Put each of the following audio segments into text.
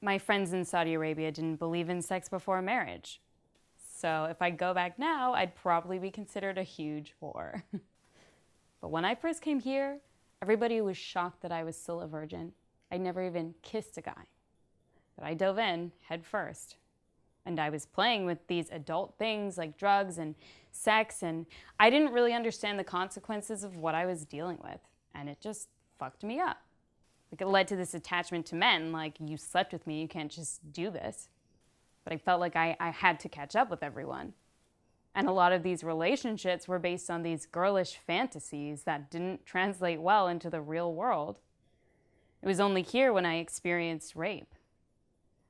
My friends in Saudi Arabia didn't believe in sex before marriage. So if I go back now, I'd probably be considered a huge whore. But when I first came here, everybody was shocked that I was still a virgin. I never even kissed a guy. But I dove in head first. And I was playing with these adult things like drugs and sex, and I didn't really understand the consequences of what I was dealing with. And it just fucked me up. Like, it led to this attachment to men, like, you slept with me, you can't just do this. But I felt like I had to catch up with everyone. And a lot of these relationships were based on these girlish fantasies that didn't translate well into the real world. It was only here when I experienced rape.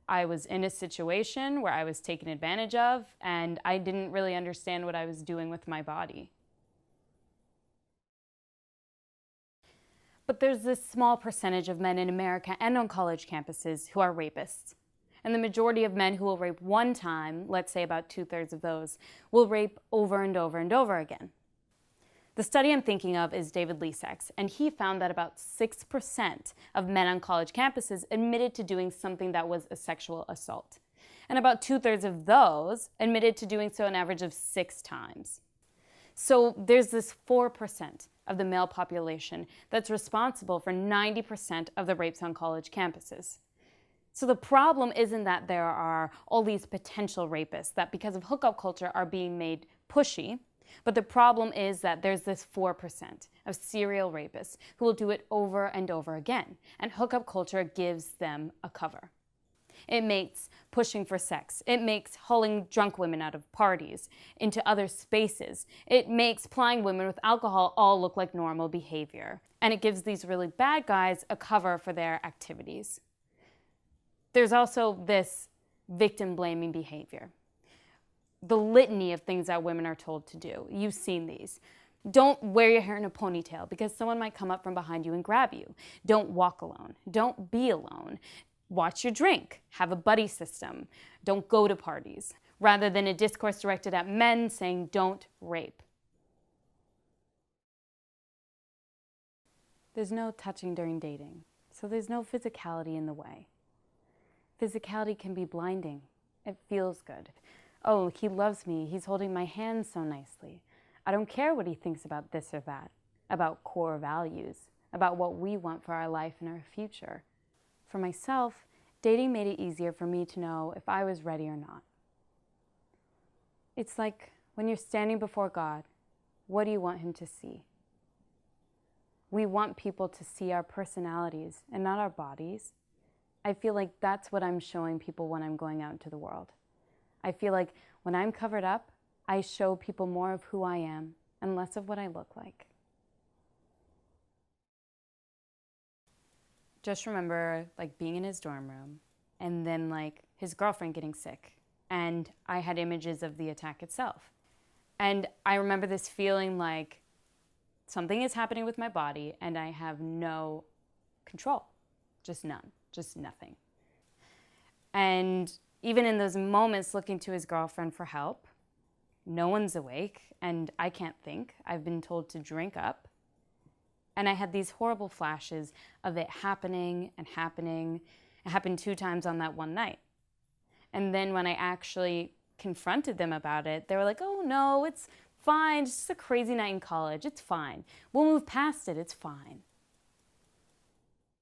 I was in a situation where I was taken advantage of, and I didn't really understand what I was doing with my body. But there's this small percentage of men in America and on college campuses who are rapists. And the majority of men who will rape one time, let's say about 2/3 of those, will rape over and over and over again. The study I'm thinking of is David Lisak's, and he found that about 6% of men on college campuses admitted to doing something that was a sexual assault. And about 2/3 of those admitted to doing so an average of 6 times. So there's this 4% of the male population that's responsible for 90% of the rapes on college campuses. So the problem isn't that there are all these potential rapists that because of hookup culture are being made pushy, but the problem is that there's this 4% of serial rapists who will do it over and over again, and hookup culture gives them a cover. It makes pushing for sex. It makes hauling drunk women out of parties into other spaces. It makes plying women with alcohol all look like normal behavior. And it gives these really bad guys a cover for their activities. There's also this victim-blaming behavior. The litany of things that women are told to do. You've seen these. Don't wear your hair in a ponytail because someone might come up from behind you and grab you. Don't walk alone. Don't be alone. Watch your drink. Have a buddy system. Don't go to parties. Rather than a discourse directed at men saying, don't rape. There's no touching during dating, so there's no physicality in the way. Physicality can be blinding. It feels good. Oh, he loves me. He's holding my hand so nicely. I don't care what he thinks about this or that, about core values, about what we want for our life and our future. For myself, dating made it easier for me to know if I was ready or not. It's like when you're standing before God, what do you want him to see? We want people to see our personalities and not our bodies. I feel like that's what I'm showing people when I'm going out into the world. I feel like when I'm covered up, I show people more of who I am and less of what I look like. Just remember being in his dorm room and then his girlfriend getting sick, and I had images of the attack itself. And I remember this feeling like something is happening with my body and I have no control. Just none, just nothing. And even in those moments looking to his girlfriend for help, no one's awake and I can't think. I've been told to drink up. And I had these horrible flashes of it happening and happening. It happened 2 times on that one night. And then when I actually confronted them about it, they were like, oh no, it's fine. It's just a crazy night in college. It's fine. We'll move past it. It's fine.